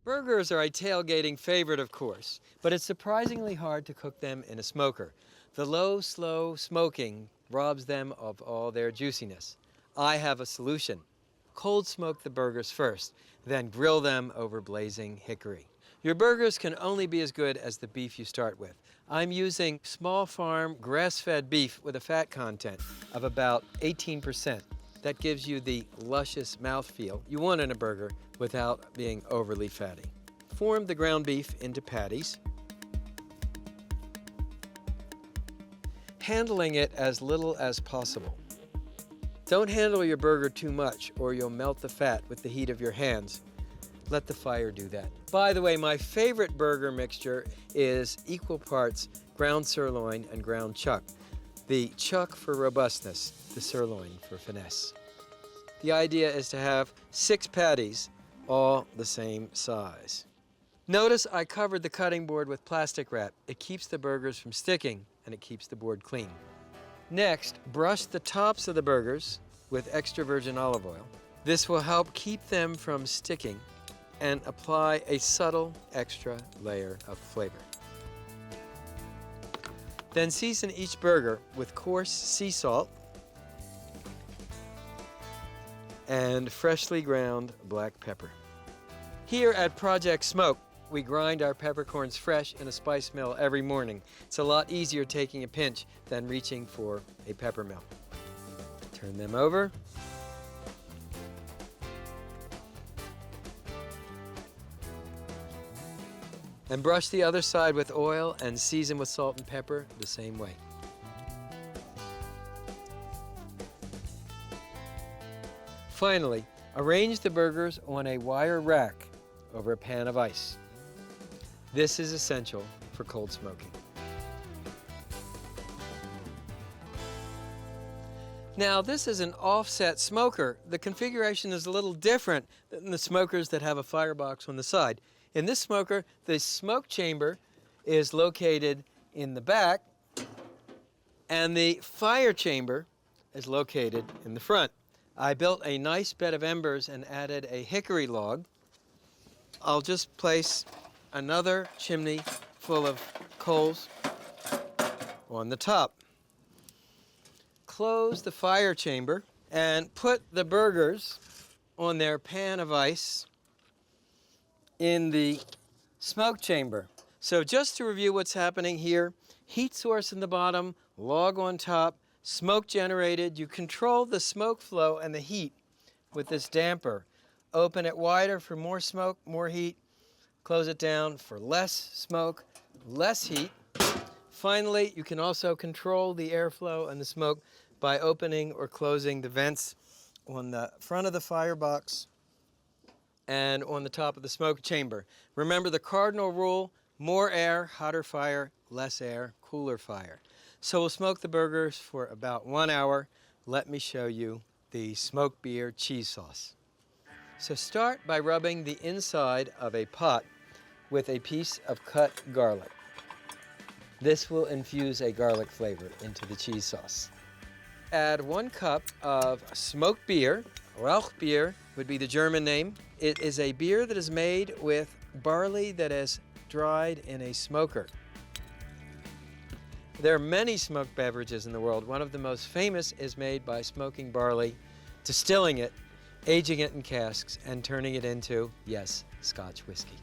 Burgers are a tailgating favorite, of course, but it's surprisingly hard to cook them in a smoker. The low, slow smoking robs them of all their juiciness. I have a solution. Cold smoke the burgers first, then grill them over blazing hickory. Your burgers can only be as good as the beef you start with. I'm using small farm grass-fed beef with a fat content of about 18%. That gives you the luscious mouthfeel you want in a burger without being overly fatty. Form the ground beef into patties, handling it as little as possible. Don't handle your burger too much or you'll melt the fat with the heat of your hands. Let the fire do that. By the way, my favorite burger mixture is equal parts ground sirloin and ground chuck. The chuck for robustness, the sirloin for finesse. The idea is to have 6 patties, all the same size. Notice I covered the cutting board with plastic wrap. It keeps the burgers from sticking and it keeps the board clean. Next, brush the tops of the burgers with extra virgin olive oil. This will help keep them from sticking and apply a subtle extra layer of flavor. Then season each burger with coarse sea salt and freshly ground black pepper. Here at Project Smoke, we grind our peppercorns fresh in a spice mill every morning. It's a lot easier taking a pinch than reaching for a pepper mill. Turn them over. And brush the other side with oil and season with salt and pepper the same way. Finally, arrange the burgers on a wire rack over a pan of ice. This is essential for cold smoking. Now, this is an offset smoker. The configuration is a little different than the smokers that have a firebox on the side. In this smoker, the smoke chamber is located in the back, and the fire chamber is located in the front. I built a nice bed of embers and added a hickory log. I'll just place another chimney full of coals on the top. Close the fire chamber and put the burgers on their pan of ice in the smoke chamber. So just to review what's happening here, heat source in the bottom, log on top, smoke generated. You control the smoke flow and the heat with this damper. Open it wider for more smoke, more heat. Close it down for less smoke, less heat. Finally, you can also control the airflow and the smoke by opening or closing the vents on the front of the firebox and on the top of the smoke chamber. Remember the cardinal rule: more air, hotter fire; less air, cooler fire. So we'll smoke the burgers for about 1 hour. Let me show you the smoked beer cheese sauce. So start by rubbing the inside of a pot with a piece of cut garlic. This will infuse a garlic flavor into the cheese sauce. Add 1 cup of smoked beer. Rauchbier would be the German name. It is a beer that is made with barley that is dried in a smoker. There are many smoked beverages in the world. One of the most famous is made by smoking barley, distilling it, aging it in casks, and turning it into, yes, Scotch whiskey.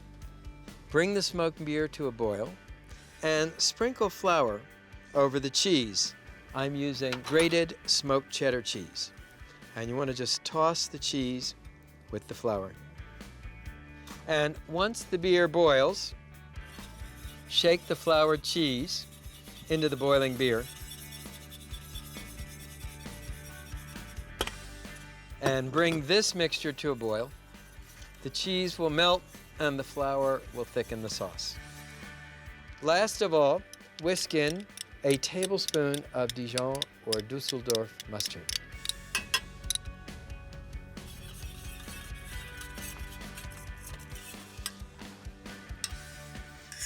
Bring the smoked beer to a boil and sprinkle flour over the cheese. I'm using grated smoked cheddar cheese. And you want to just toss the cheese with the flour. And once the beer boils, shake the floured cheese into the boiling beer. And bring this mixture to a boil. The cheese will melt and the flour will thicken the sauce. Last of all, whisk in a tablespoon of Dijon or Dusseldorf mustard.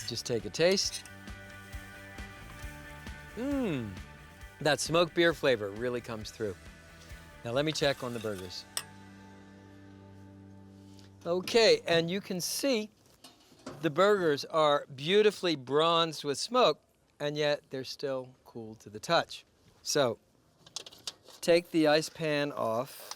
Just take a taste. That smoked beer flavor really comes through. Now let me check on the burgers. Okay, and you can see The burgers are beautifully bronzed with smoke, and yet they're still cool to the touch. So, take the ice pan off.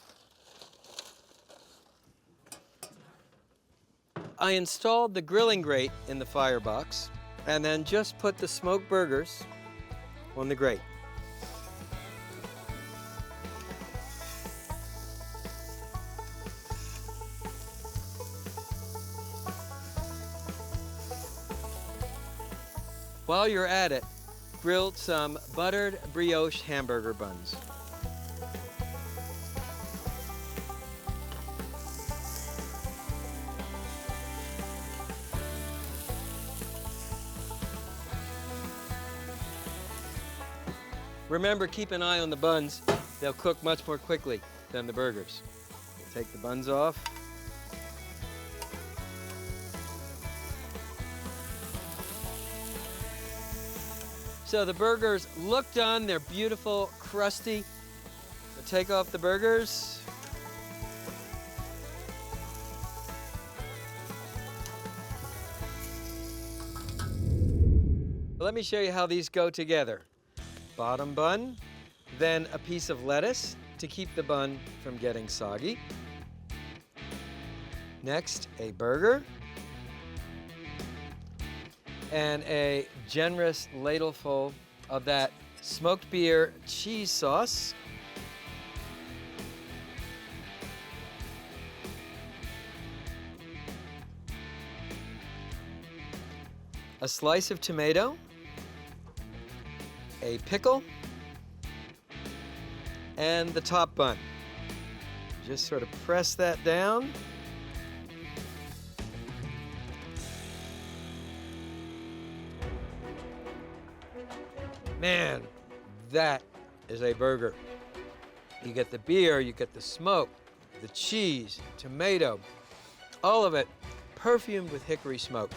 I installed the grilling grate in the firebox, and then just put the smoked burgers on the grate. While you're at it, grill some buttered brioche hamburger buns. Remember, keep an eye on the buns. They'll cook much more quickly than the burgers. We'll take the buns off. So the burgers look done. They're beautiful, crusty. We'll take off the burgers. Let me show you how these go together. Bottom bun, then a piece of lettuce to keep the bun from getting soggy. Next, a burger. And a generous ladleful of that smoked beer cheese sauce. A slice of tomato, a pickle, and the top bun. Just sort of press that down. Man, that is a burger. You get the beer, you get the smoke, the cheese, tomato, all of it perfumed with hickory smoke.